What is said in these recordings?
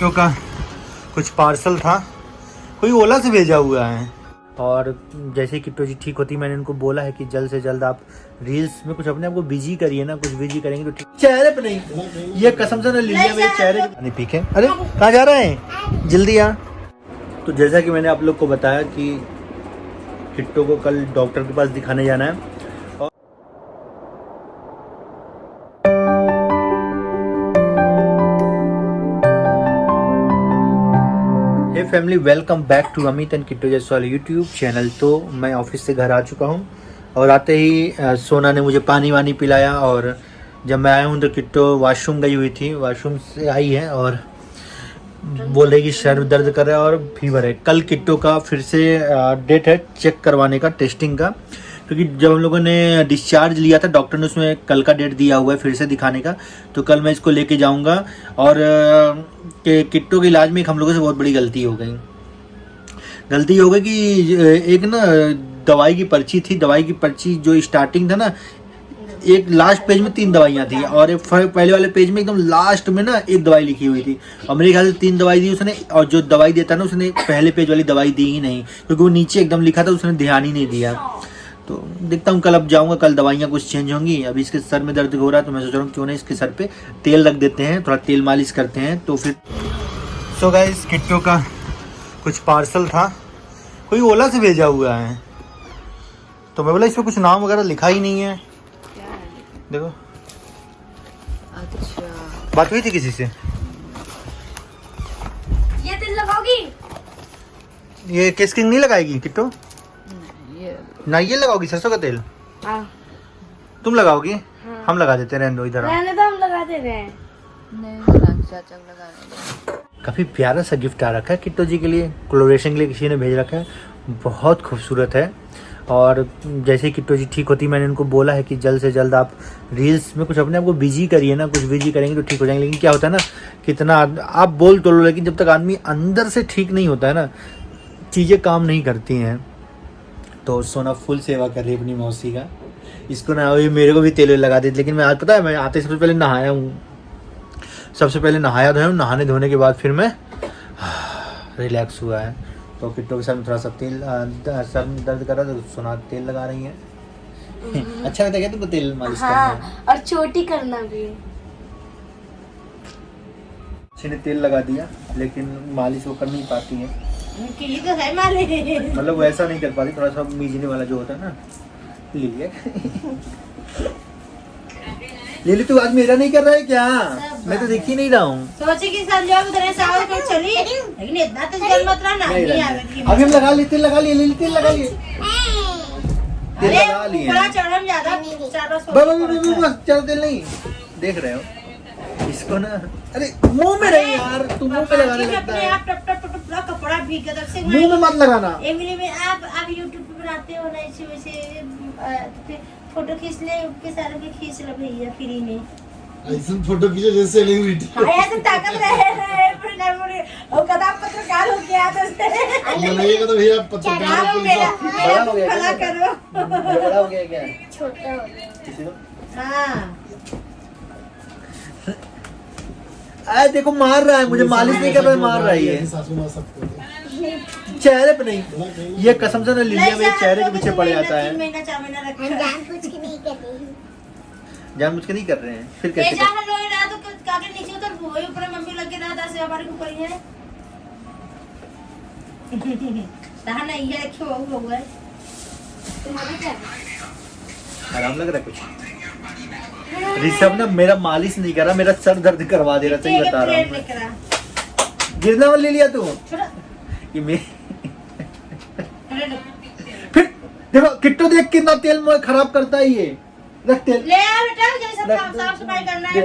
क्योंकि कुछ पार्सल था, कोई ओला से भेजा हुआ है। और जैसे ही किट्टू जी ठीक होती, मैंने उनको बोला है कि जल्द से जल्द आप रील्स में कुछ अपने आप को बिजी करिए ना, कुछ बिजी करेंगे तो ठीक। चेहरे पे नहीं, ये कसम से ना लिलिया मेरे चेहरे नहीं पीके। अरे कहाँ जा रहे हैं, जल्दी आ। तो जैसा कि मैंने आप लोग को बताया कि किट्टू को कल डॉक्टर के पास दिखाने जाना है। Hey family, welcome back to Amit and Kittu Jaiswal YouTube channel. तो मैं ऑफिस से घर आ चुका हूँ और आते ही सोना ने मुझे पानी वानी पिलाया। और जब मैं आया हूँ तो किट्टू वॉशरूम गई हुई थी, वॉशरूम से आई है और बोल रही कि सर दर्द कर रहा है और फीवर है। कल किट्टू का फिर से डेट है चेक करवाने का, टेस्टिंग का, क्योंकि जब हम लोगों ने डिस्चार्ज लिया था डॉक्टर ने उसमें कल का डेट दिया हुआ है फिर से दिखाने का। तो कल मैं इसको लेके जाऊंगा। और किट्टू के इलाज में एक हम लोगों से बहुत बड़ी गलती हो गई कि एक ना दवाई की पर्ची थी, दवाई की पर्ची जो स्टार्टिंग था ना, एक लास्ट पेज में 3 दवाइयाँ थी और एक पहले वाले पेज में एकदम लास्ट में ना एक दवाई लिखी हुई थी। और मेरे ख्याल से 3 दवाई दी उसने, और जो दवाई देता ना उसने पहले पेज वाली दवाई दी ही नहीं, क्योंकि वो नीचे एकदम लिखा था, उसने ध्यान ही नहीं दिया। तो देखता हूँ कल, अब जाऊँगा कल, दवाइयाँ कुछ चेंज होंगी। अभी इसके सर में दर्द हो रहा है तो मैं सोच रहा हूँ क्यों नहीं इसके सर पे तेल रख देते हैं, थोड़ा तेल मालिश करते हैं तो फिर। सो गाइस, किट्टू का कुछ पार्सल था, कोई ओला से भेजा हुआ है। तो मैं बोला इसमें कुछ नाम वगैरह लिखा ही नहीं है। देखो, अच्छा बात हुई थी किसी से? ये तेल लगाओगी? ये केस किंग नहीं लगाएगी किट्टू? ये ना ये लगाओगी सरसों का तेल? हाँ। तुम लगाओगी? हाँ। हम लगा देते हैं, रहने दो इधर आओ। रहने तो हम लगाते रहे। नहीं चाचा लगा रहे। काफ़ी प्यारा सा गिफ्ट आ रखा है किट्टू जी के लिए, कोलैबोरेशन के लिए किसी ने भेज रखा है, बहुत खूबसूरत है। और जैसे ही किट्टू जी ठीक होती, मैंने उनको बोला है कि जल्द से जल्द आप रील्स में कुछ अपने आप को बिजी करिए ना, कुछ बिजी करेंगे तो ठीक हो जाएंगे। लेकिन क्या होता है ना, कितना आप बोल तो लो, लेकिन जब तक आदमी अंदर से ठीक नहीं होता है ना, चीज़ें काम नहीं करती हैं। तो सोना फुल सेवा कर रही है अपनी मौसी का। इसको ना ये मेरे को भी तेल लगा दी, लेकिन मैं आज पता है मैं आते सबसे पहले नहाया हूँ, सबसे पहले नहाया धोया हूँ। नहाने धोने के बाद फिर मैं रिलैक्स हुआ है। तो किट्टू के सर में थोड़ा सा तेल, सर में दर्द कर रहा था तो सोना तेल लगा रही है। अच्छा लगता है क्या तुमको तेल मालिश करना? हाँ, और चोटी करना भी। ने तेल लगा दिया लेकिन मालिश वो कर नहीं पाती है, तो है मालिश, मतलब वैसा नहीं कर पाती, थोड़ा सा मीजने वाला जो होता है ना। लिली तू आज मेरा नहीं कर रहा है क्या? मैं तो देख ही नहीं रहा हूँ। सोचे कि संजय उधर सावर को चली, लेकिन इतना तो जल मत रहा ना, नहीं आवेगी। अभी हम लगा लिए, तेल लगा लिए, लिली तेल लगा लिए, तेल लगा लिए। बड़ा चढ़म ज्यादा बस चल तेल नहीं देख रहे हो इसको ना। अरे मुंह में नहीं यार, तू मुंह पे लगाने लगता है। आप टप टप टप पूरा कपड़ा भीग गया, तब से मुंह में मत लगाना। एमरी में आप YouTube पे बनाते हो ना, इसी वैसे फोटो खींच ले, के सारे के खींच ले भैया फ्री में। ऐसे फोटो खींचे जैसे सेलिब्रिटी। हां ऐसे ताकत रहे फिर और कदा पत्रकार हो गया तो बनाइएगा तो भैया पत्रकार बड़ा हो गया, भला करो। बड़ा हो गया क्या? छोटा हो गया। किसी को? हां आए देखो मार रहा है मुझे, मालिश नहीं कर रहा है, मार रहा है ये सासू मां सबको चेहरे पे नहीं। ये कसम से ना लिलिया मेरे चेहरे के पीछे पड़ जाता है। 3 महीना 4 महीना रखा जानबूझ के नहीं कर रही हूँ। जानबूझ के नहीं कर रहे हैं, फिर कैसे जान रोई रहा तो काके नीचे उतर वही ऊपर मम्मी लग के रहा से हमारे को पड़ी है। ताहा नहीं ये रखो हो गए तुम्हारे क्या आराम लग रहा है कुछ? ऋषभ ना मेरा मालिश नहीं कर रहा, मेरा सर दर्द करवा दे रहा, सही बता रहा हूँ। गिरना वाला ले लिया तू ये मैं फिर देखो किट्टू देख कितना तेल मोए खराब करता है ये। रख तेल ले आ बेटा, जैसे सब साफ सफाई करना है।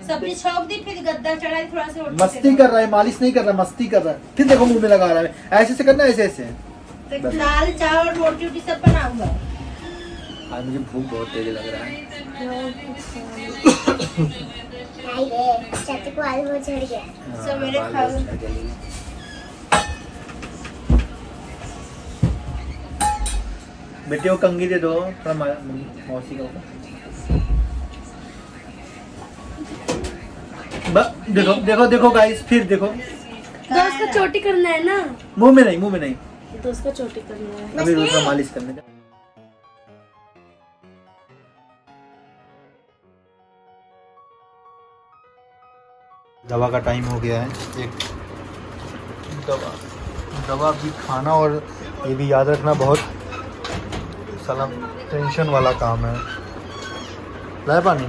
सब्जी छोक दी, फिर गद्दा चढ़ाई, थोड़ा सा मस्ती कर रहा है, मालिश नहीं कर रहा, मस्ती कर रहा है। फिर देखो मुंह में लगा रहा है, ऐसे से करना, ऐसे ऐसे। दाल चावल रोटी वोटी सब बनाऊंगा। आज मुझे भूख बहुत तेज लग रहा है। नहीं रे, चाची को आलू वो चढ़ गया। सवेरे खाओ। बेटे वो कंघी दे दो थोड़ा, मौसी का देखो देखो देखो गाइस, फिर देखो तो उसका चोटी करना है ना, मुंह में नहीं, तो उसका चोटी करना है। अभी दूसरा मालिश करने का। दवा का टाइम हो गया है। एक दवा भी खाना और ये भी याद रखना बहुत साला टेंशन वाला काम है। लाए पानी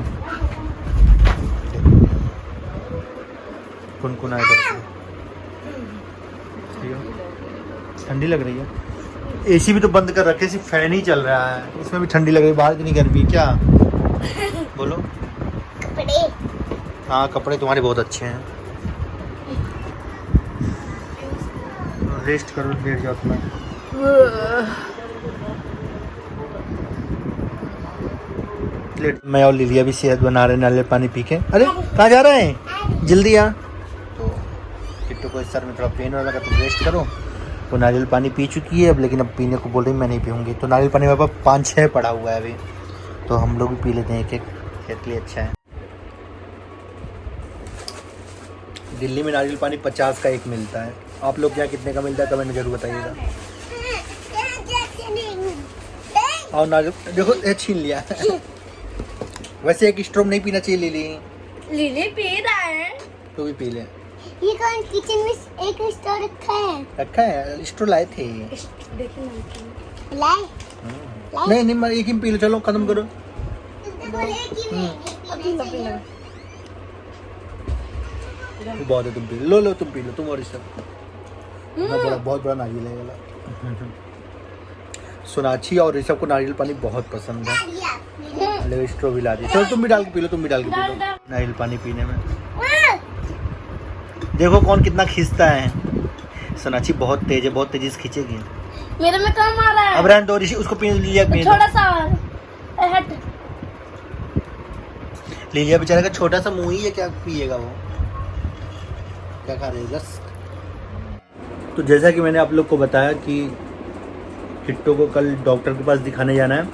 कुनकुनाए करके, ठंडी लग रही है। एसी भी तो बंद कर रखे, सिर्फ फैन ही चल रहा है, उसमें भी ठंडी लग रही है। बाहर इतनी गर्मी क्या बोलो। कपड़े हाँ कपड़े तुम्हारे बहुत अच्छे हैं। रेस्ट करो, लेट जाओ तुम्हें। मैं और लिलिया भी सेहत बना रहे नारियल पानी पी के। अरे कहाँ जा रहे हैं, जल्दी आ। तो किट्टू को इस सर में थोड़ा पेन हो लगा, तुम रेस्ट करो। वो नारियल पानी पी चुकी है अब, लेकिन अब पीने को बोल रही मैं नहीं पीऊँगी। तो नारियल पानी मेरे पास 5-6 पड़ा हुआ है अभी, तो हम लोग भी पी लेते हैं एक एक, सेहत के लिए अच्छा है। दिल्ली में नारियल पानी 50 का एक मिलता है। आप लोग क्या कितने का मिलता है कमेंट में जरूर बताइएगा। और नारियल देखो ये छीन लिया। वैसे एक स्ट्रॉ नहीं पीना चाहिए लिली। लीली पी रहा है। तो भी पी ले। ये कौन किचन में एक स्टोर रखा है स्ट्रॉ लाए थे। देखिए लाए नहीं मैं एक ही पी लो, चलो खत्म करो। बहुत है, तुम पी लो तुम पी लो, तुम और इससे बहुत बड़ा नारियल है वाला। सोनाक्षी और ऋषभ को नारियल पानी बहुत पसंद है। ले स्ट्रॉ भी ला दी, चलो तुम भी डाल के पी लो, तुम भी डाल के पी लो नारियल पानी पीने में। देखो कौन कितना खींचता है। सोनाक्षी बहुत तेज है, बहुत तेजी से खींचेगी। मेरे में कम आ रहा है। अब रहने दो ऋषि, उसको पी लिया थोड़ा सा हट। लिलिया बेचारा का छोटा सा मुंह ही है, क्या पिएगा वो, क्या खा रहे रस। तो जैसा कि मैंने आप लोग को बताया कि किट्टू को कल डॉक्टर के पास दिखाने जाना है,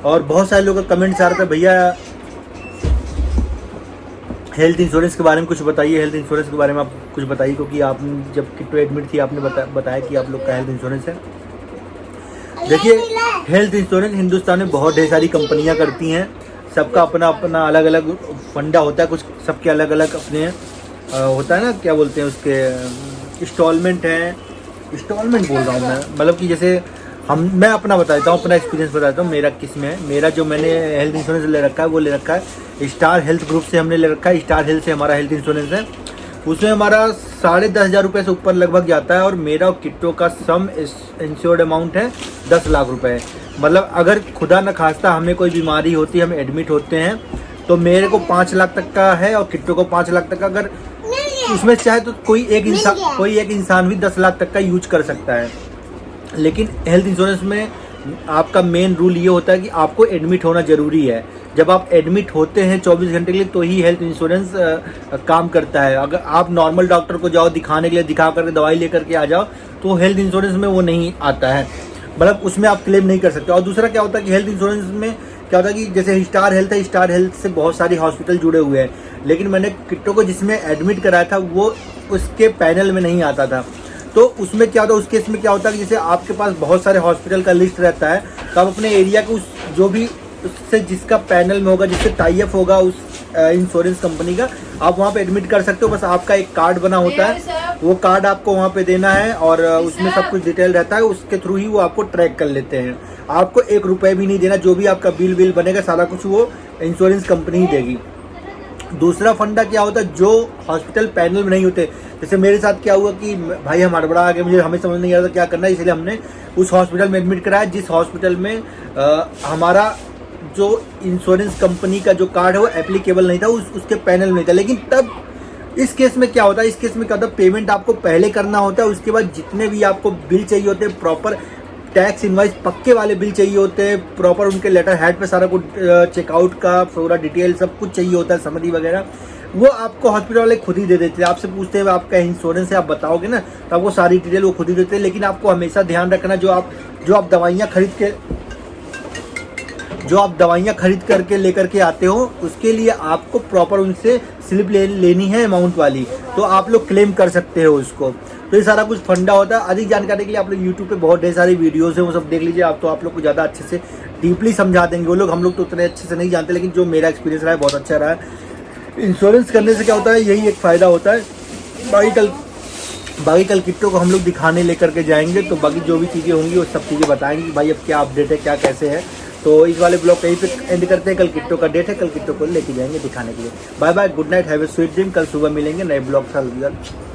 और बहुत सारे लोगों का कमेंट्स आ रहा था भैया हेल्थ इंश्योरेंस के बारे में कुछ बताइए, हेल्थ इंश्योरेंस के बारे में आप कुछ बताइए, क्योंकि आप जब किट्टू एडमिट थी आपने बताया कि आप लोग का हेल्थ इंश्योरेंस है। देखिए हेल्थ इंश्योरेंस हिंदुस्तान में बहुत ढेर सारी कंपनियां करती हैं, सबका अपना अपना अलग अलग फंडा होता है, कुछ सबके अलग अलग अपने होता है ना, क्या बोलते हैं उसके, इंस्टॉलमेंट है, इंस्टॉलमेंट बोल रहा हूँ मैं, मतलब कि जैसे मैं अपना बताता हूँ, अपना एक्सपीरियंस बताता हूँ मेरा किस में है। मेरा जो मैंने हेल्थ इंश्योरेंस ले रखा है वो ले रखा है स्टार हेल्थ ग्रुप से, हमने ले रखा है। स्टार हेल्थ से हमारा हेल्थ इंश्योरेंस है, उसमें हमारा 10,500 रुपये से ऊपर लगभग जाता है, और मेरा और किट्टू का सम इंश्योर्ड अमाउंट है 10 लाख रुपये। मतलब अगर खुदा न खास्ता हमें कोई बीमारी होती है, हम एडमिट होते हैं, तो मेरे को 5 लाख तक का है और किट्टू को 5 लाख तक का। अगर उसमें चाहे तो कोई एक इंसान भी 10 लाख तक का यूज कर सकता है। लेकिन हेल्थ इंश्योरेंस में आपका मेन रूल ये होता है कि आपको एडमिट होना ज़रूरी है। जब आप एडमिट होते हैं 24 घंटे के लिए तो ही हेल्थ इंश्योरेंस काम करता है। अगर आप नॉर्मल डॉक्टर को जाओ दिखाने के लिए, दिखा करके दवाई लेकर के आ जाओ, तो हेल्थ इंश्योरेंस में वो नहीं आता है, मतलब उसमें आप क्लेम नहीं कर सकते। और दूसरा क्या होता है कि हेल्थ इंश्योरेंस में क्या होता है कि जैसे स्टार हेल्थ है, स्टार हेल्थ से बहुत सारी हॉस्पिटल जुड़े हुए हैं, लेकिन मैंने किट्टू को जिसमें एडमिट कराया था वो उसके पैनल में नहीं आता था। तो उसमें क्या होता है, उस केस में क्या होता है कि जैसे आपके पास बहुत सारे हॉस्पिटल का लिस्ट रहता है, तो आप अपने एरिया के उस जो भी उससे जिसका पैनल में होगा, जिससे टाई अप होगा उस इंश्योरेंस कंपनी का, आप वहाँ पे एडमिट कर सकते हो। बस आपका एक कार्ड बना होता है, वो कार्ड आपको वहाँ पे देना है, और उसमें सब कुछ डिटेल रहता है, उसके थ्रू ही वो आपको ट्रैक कर लेते हैं। आपको 1 रुपये भी नहीं देना, जो भी आपका बिल बनेगा सारा कुछ वो इंश्योरेंस कंपनी ही देगी। दूसरा फंडा क्या होता है, जो हॉस्पिटल पैनल में नहीं होते, जैसे मेरे साथ क्या हुआ कि भाई हम हड़बड़ा आ गए, मुझे हमें समझ नहीं आ रहा था क्या करना है, इसलिए हमने उस हॉस्पिटल में एडमिट कराया जिस हॉस्पिटल में हमारा जो इंश्योरेंस कंपनी का जो कार्ड है वो एप्लीकेबल नहीं था, उसके पैनल में नहीं था। लेकिन तब इस केस में क्या होता है, इस केस में क्या होता है, पेमेंट आपको पहले करना होता है, उसके बाद जितने भी आपको बिल चाहिए होते हैं, प्रॉपर टैक्स इनवाइस पक्के वाले बिल चाहिए होते हैं, प्रॉपर उनके लेटर हेड पे सारा कुछ चेकआउट का पूरा डिटेल सब कुछ चाहिए होता है, समरी वगैरह, वो आपको हॉस्पिटल वाले खुद ही दे देते हैं। आपसे पूछते हैं आपका इंश्योरेंस है, आप बताओगे ना, तो आपको सारी डिटेल वो खुद ही देते हैं। लेकिन आपको हमेशा ध्यान रखना, जो आप दवाइयाँ खरीद के जो आप दवाइयाँ खरीद करके लेकर के आते हो उसके लिए आपको प्रॉपर उनसे स्लिप लेनी है अमाउंट वाली, तो आप लोग क्लेम कर सकते हो उसको। तो ये सारा कुछ फंडा होता है। अधिक जानकारी के लिए आप लोग यूट्यूब पे बहुत ढेर सारी वीडियोस हैं, वो सब देख लीजिए आप, तो आप लोग को ज़्यादा अच्छे से डीपली समझा देंगे वो लोग। हम लोग तो उतने अच्छे से नहीं जानते, लेकिन जो मेरा एक्सपीरियंस रहा है बहुत अच्छा रहा है। इंश्योरेंस करने से क्या होता है, यही एक फ़ायदा होता है। बाकी कल किट्टो को हम लोग दिखाने लेकर के जाएंगे, तो बाकी जो भी चीज़ें होंगी वो सब चीज़ें बताएंगे कि भाई अब क्या अपडेट है, क्या कैसे है। तो इस वाले ब्लॉग कहीं पे एंड करते हैं। कल किट्टो का डेट है, कल किट्टो को लेके जाएंगे दिखाने के लिए। Bye bye, good night, have a sweet dream. कल सुबह मिलेंगे नए ब्लॉग के साथ।